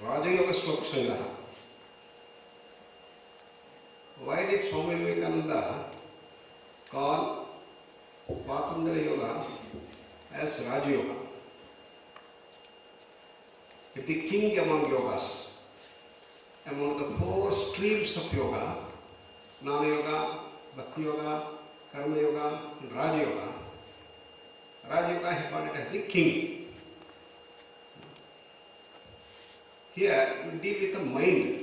Rajayoga Sloka Sangraha. Why did Swami Vivekananda call Patanjali Yoga as Raja Yoga? It's the king among yogas. Among the four streams of yoga, Jnana Yoga, Bhakti Yoga, Karma Yoga, and Raja Yoga. Raja Yoga he called it as the king. Here we deal with the mind.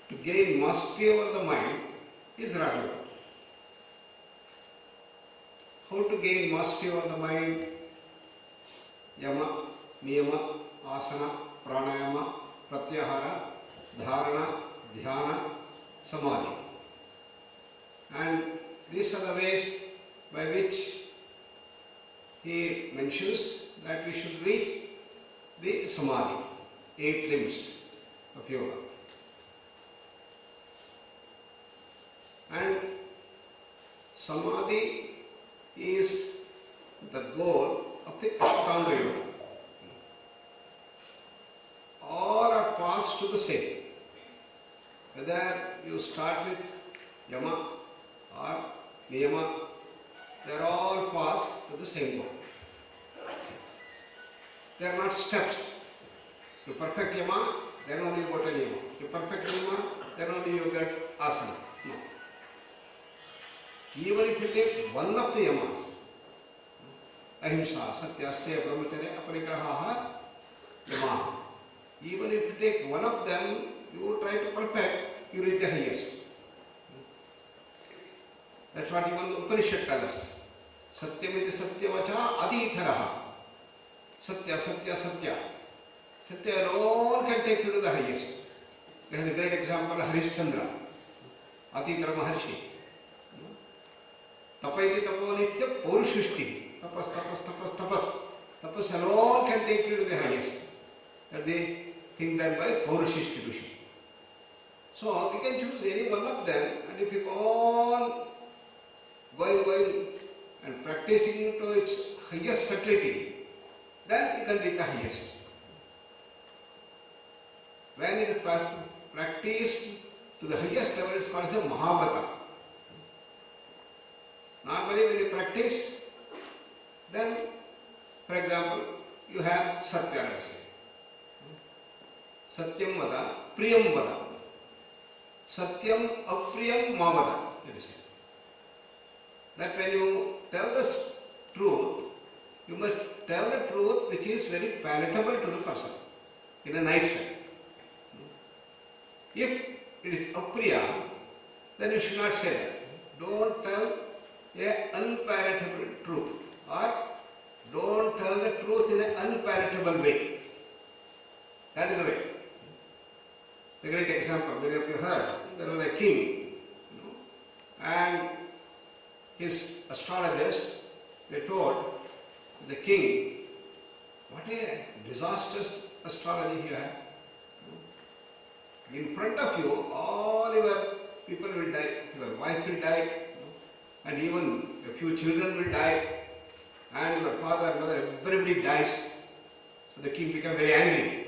To gain mastery over the mind is Raja Yoga. How to gain mastery over the mind? Yama, Niyama, Asana, Pranayama, Pratyahara, Dharana, Dhyana, Samadhi. And these are the ways by which he mentions that we should reach the Samadhi, 8 limbs of yoga. And Samadhi is the goal of the Ashtanga Yoga. All are paths to the same. Whether you start with Yama or Niyama, they are all paths to the same goal. They are not steps. You perfect Yama, then only you go to Niyama. You perfect Niyama, then only you get Asana. No. Even if you take one of the Yamas, Ahimsa, Satya, Asteya, Brahmacharya, Aparigraha, Yama. Even if you take one of them, you try to perfect, you reach the highest. That's what even the Upanishad tells us. Satyamiti Satyavacha Aditharaha. Satya, Satya, Satya. Satya alone can take you to the highest. We have a great example, Harishchandra, Adithara Maharshi. Tapaiti Tapo Nitya Purushushti. Tapas, tapas, tapas, tapas. Tapas alone can take you to the highest. That the thing done by Purushushti Rishi. So we can choose any one of them, and if you go on going and practicing to its highest subtlety, then you can reach the highest. When it is practiced to the highest level, it is called as a Mahavrata. Normally when you practice, then, for example, you have Satya, let us say. Satyam Vada, Priyam Vada. Satyam Apriyam Mavada, let us say. That when you tell the truth, you must tell the truth which is very palatable to the person, in a nice way. If it is Apriya, then you should not say that. Don't tell a unpalatable truth, or don't tell the truth in an unpalatable way. That is the way. A great example, many of you heard, there was a king, and his astrologers, they told the king, what a disastrous astrology you have. In front of you, all your people will die, your wife will die, and even a few children will die, and your father, mother, everybody dies. So the king became very angry.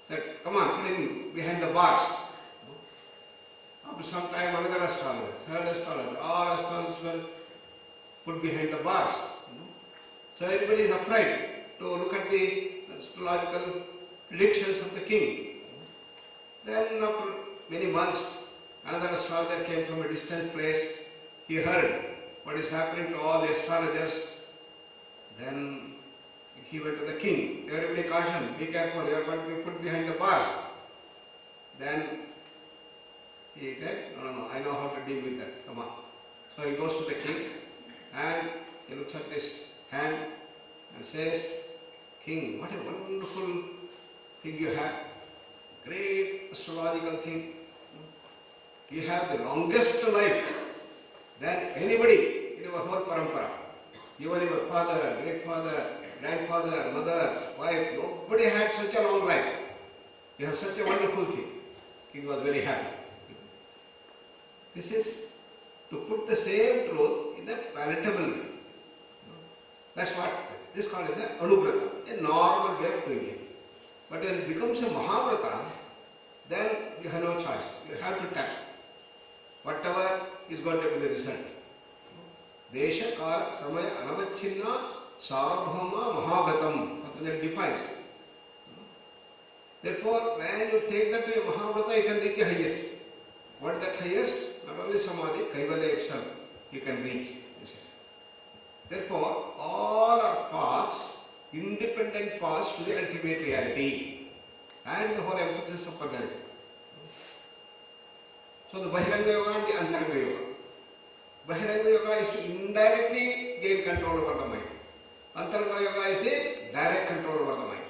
Said, come on, put him behind the bars. After some time, another astrologer, third astrologer, all astrologers were put behind the bars. So everybody is afraid to look at the astrological predictions of the king. Then after many months, another astrologer came from a distant place. He heard what is happening to all the astrologers. Then he went to the king. Everybody cautioned, be careful, you are going to be put behind the bars. Then he said, no, I know how to deal with that, come on. So he goes to the king and he looks at this hand and says, King, what a wonderful thing you have. Great astrological thing. You have the longest life than anybody in your whole parampara. Even your father, great father, grandfather, mother, wife, nobody had such a long life. You have such a wonderful thing. He was very happy. This is to put the same truth in a palatable way. That's what this is called as an anubrata, a normal way of doing it. But when it becomes a Mahavrata, then you have no choice. You have to tap. Whatever is going to be the result. Desha, Kala, Samaya, Anavachinna, Sarvabhauma, Mahavratam. Patanjali defines. Therefore, when you take that to a Mahavrata, you can reach the highest. What is that highest? Not only Samadhi, Kaivalya itself, you can reach. Therefore, all are paths, independent paths to the ultimate reality. And the whole emphasis of Patanjali. So the Bahiranga Yoga and the Antaranga Yoga. Bahiranga Yoga is to indirectly gain control over the mind. Antaranga Yoga is the direct control over the mind.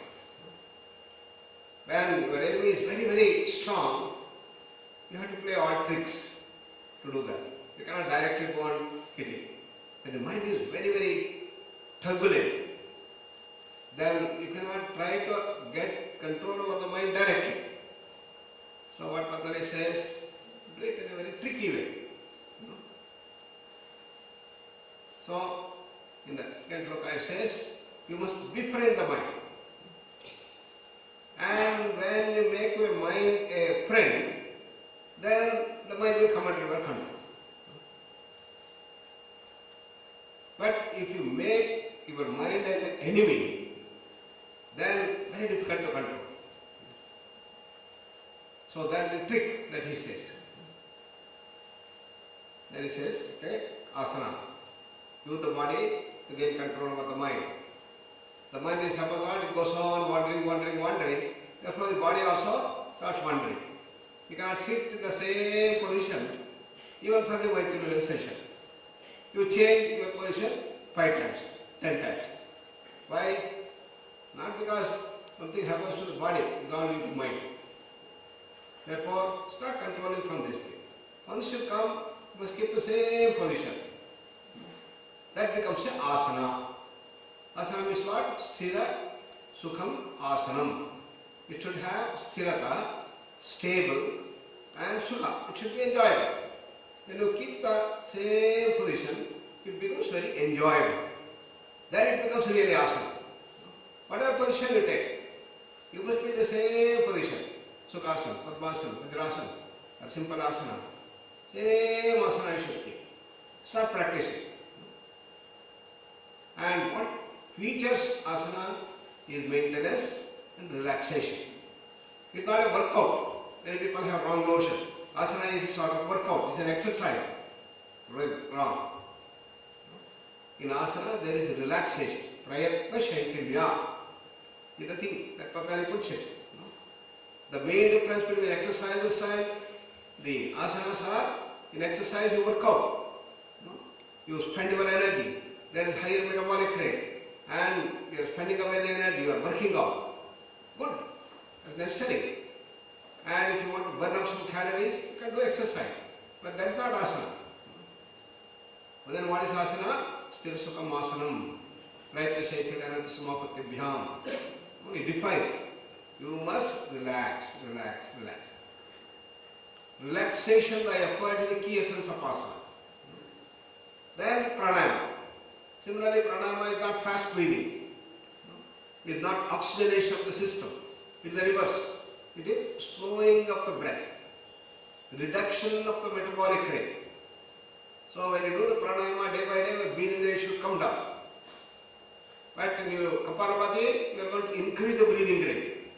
When your enemy is very, very strong, you have to play all tricks to do that. You cannot directly go and hit it. When the mind is very, very turbulent, then you cannot try to get control over the mind directly. So what Patanjali says, do it in a very tricky way. So, in the second sloka it says, you must befriend the mind. And when you make your mind a friend, then the mind will come under your control. But if you make your mind as an enemy, then very difficult to control. So that is the trick that he says. Then he says, okay, asana. Use the body to gain control over the mind. The mind is haphazard, it goes on wandering. Therefore the body also starts wandering. You cannot sit in the same position even for the Vaitrayanaka session. You change your position 5 times, 10 times. Why? Not because something happens to the body, it's all in the mind. Therefore, start controlling from this thing. Once you come, you must keep the same position. That becomes an asana. Asana means what? Sthira, sukham, asanam. It should have sthirata, stable, and sukha. It should be enjoyable. When you keep the same position, it becomes very enjoyable. Then it becomes really asana. Whatever position you take, you must be in the same position. Sukhasana, Padmasana, Vajrasana, or simple asana. Same asana you should keep. Start practicing. And what features asana is maintenance and relaxation. It's not a workout. Many people have wrong notion. Asana is a sort of workout. It's an exercise. Wrong. In asana there is a relaxation. Prayatna shaitilya is the thing that Patanjali puts it. The main difference between exercises and the asanas are, in exercise you work out. You spend your energy. There is higher metabolic rate. And you are spending away the energy, you are working out. Good. That's necessary. And if you want to burn up some calories, you can do exercise. But that is not asana. But then what is asana? Sthira sukham asanam. Prayatna shaitilyanati samapatibhyam. It defines. You must relax. Relaxation, the effort is the key essence of asana. Then pranayama. Similarly, pranayama is not fast breathing. It is not oxygenation of the system. It is the reverse. It is slowing of the breath. Reduction of the metabolic rate. So when you do the pranayama day by day, your breathing rate should come down. But when you Kapalabhati, you are going to increase the breathing rate.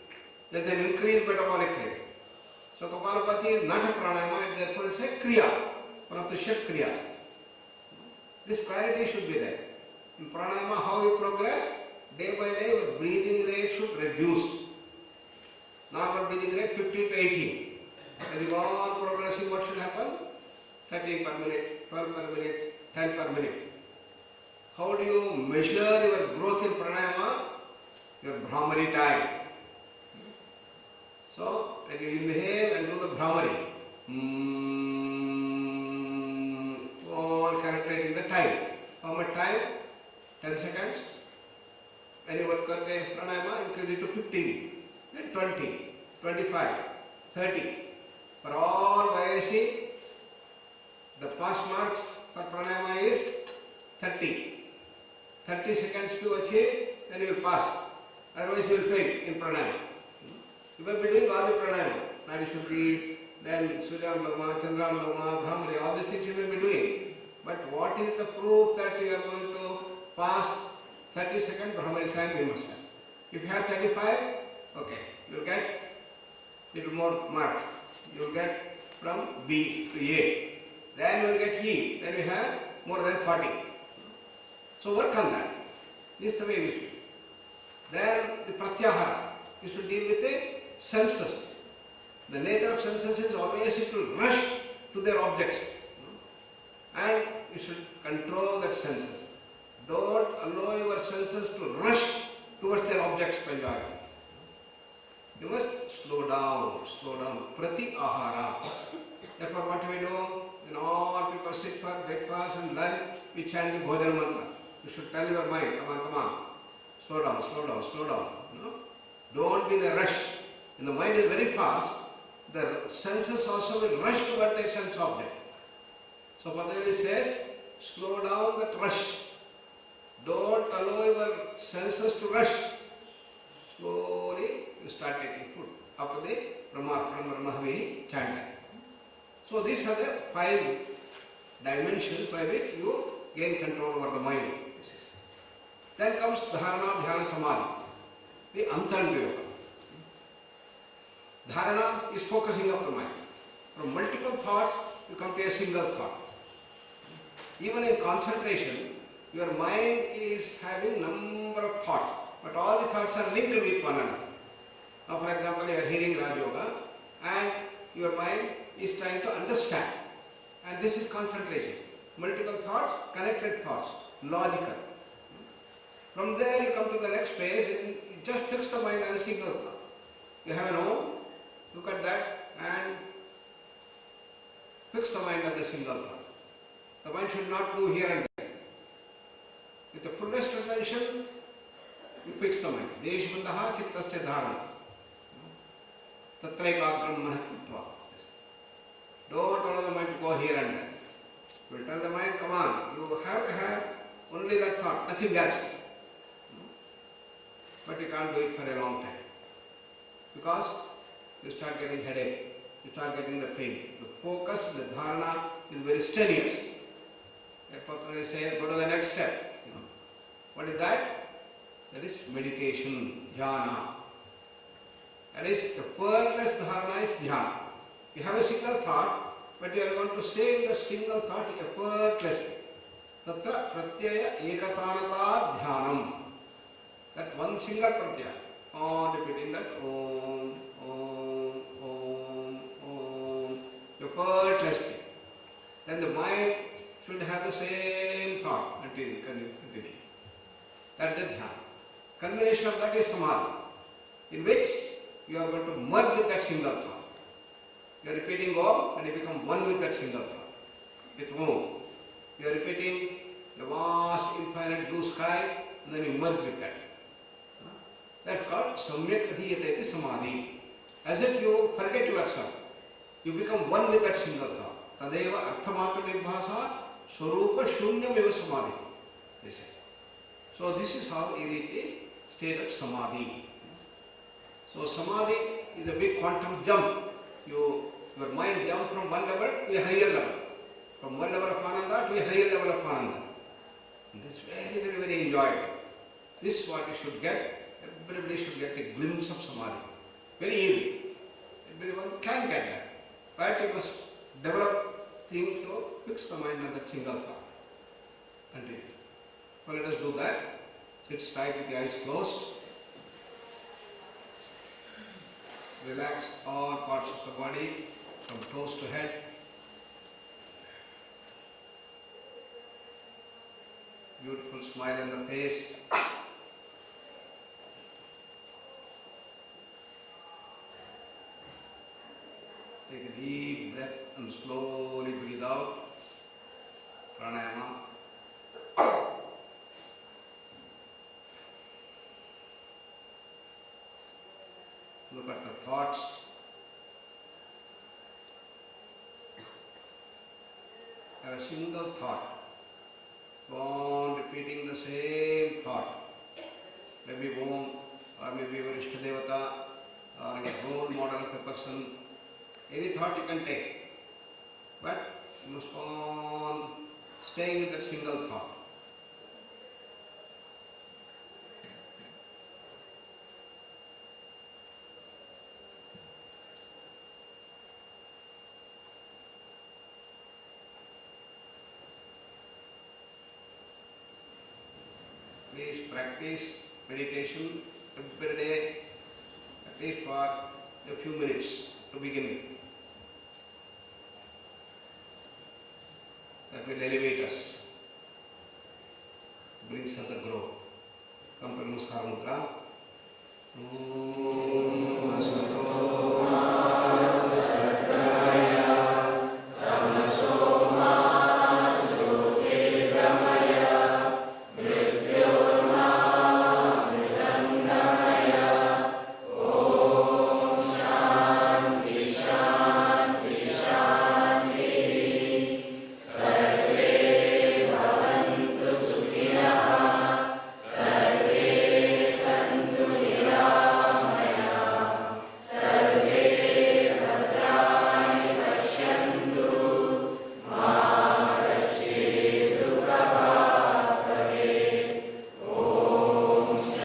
There is an increased metabolic rate. So Kapalabhati is not a pranayama, therefore it is a kriya, one of the Shat kriyas. This clarity should be there. In pranayama, how you progress? Day by day, your breathing rate should reduce. Normal breathing rate 15 to 18. As you go on progressing, what should happen? 13 per minute, 12 per minute, 10 per minute. How do you measure your growth in pranayama? Your Brahmari time. So, when you inhale and do the Brahmari, go on calculating the time. How much time? 10 seconds. When you work on the pranayama, increase it to 15, then 20, 25, 30. For all Vayasi, the pass marks for pranayama is 30. 30 seconds to achieve, then you will pass. Otherwise you will fail in pranayama. You may be doing all the pranayama, Narishuddhi, then Suryam-loma, Chandram-loma, Brahmari, all these things you may be doing. But what is the proof that you are going to pass 30-second Brahmari sign you must have? If you have 35, okay, you will get little more marks. You will get from B to A. Then you will get E. Then you have more than 40. So work on that. This is the way we should. Then the pratyahara. You should deal with the senses. The nature of senses is always to rush to their objects. And you should control that senses. Don't allow your senses to rush towards their objects by joy. You must slow down, slow down. Prati ahara. Therefore, what do we do? When all people sit for breakfast and lunch, we chant the Bhojan mantra. You should tell your mind, come on, come on. Slow down, slow down, slow down. Don't be in a rush. When the mind is very fast, the senses also will rush toward their sense object. So Patanjali says, slow down that rush. Don't allow your senses to rush. Slowly you start taking food. After the Brahma chanting. So these are the 5 dimensions by which you gain control over the mind. Then comes Dharana, Dhyana, Samadhi. The Antaranga Yoga. Dharana is focusing of the mind. From multiple thoughts, you come to a single thought. Even in concentration, your mind is having number of thoughts, but all the thoughts are linked with one another. Now, for example, you are hearing Raj Yoga, and your mind is trying to understand, and this is concentration. Multiple thoughts, connected thoughts, logical. From there, you come to the next phase, and you just fix the mind on a single thought. You have an Om, look at that, and fix the mind on the single thought. The mind should not move here and there. With the fullest attention, you fix the mind. Deshbandaha chittasya dharana. Tatraikagram manakutva. Don't allow the mind to go here and there. You will tell the mind, come on, you have to have only that thought, nothing else. But you can't do it for a long time. Because you start getting headache, you start getting the pain. The focus, the dharana is very strenuous. Therefore, they say, go to the next step. What is that? That is meditation, dhyana. That is, the pearless dharana is dhyana. You have a single thought, but you are going to say the single thought effortlessly. Tatra pratyaya ekatanata dhyanam. That one single pratyaya. On repeating that Om, Om, Om, Om, effortlessly. Then the mind should have the same thought until continue. That is dhyana. Combination of that is samadhi, in which you are going to merge with that single thought. You are repeating Om and you become one with that single thought. With Om. You are repeating the vast infinite blue sky and then you merge with that. That's called Samyak Adhiyate Samadhi. As if you forget yourself. You become one with that single thought. Tadeva Arthamatra Nirbhasa Swarupa Shunyam Eva Samadhi. They say. So this is how you reach the state of Samadhi. So Samadhi is a big quantum jump. Your mind jumps from one level to a higher level. From one level of Ananda to a higher level of Ananda. And that's very, very, very enjoyable. This is what you should get. Everybody should get a glimpse of Samadhi. Very easy. Everyone can get that. But you must develop things to fix the mind on that single thought. Continue. So let us do that. Sit tight with the eyes closed. Relax all parts of the body from toes to head. Beautiful smile on the face. Take a deep breath and slowly breathe out. Pranayama. Look at the thoughts. Have a single thought. Go on repeating the same thought. Maybe Om, or maybe Varishta Devata, or a role model of a person. Any thought you can take, but you must go on staying in that single thought. Please practice meditation every day, at least for a few minutes to begin with. That will elevate us, brings us the growth. Come to Namaskar Mudra.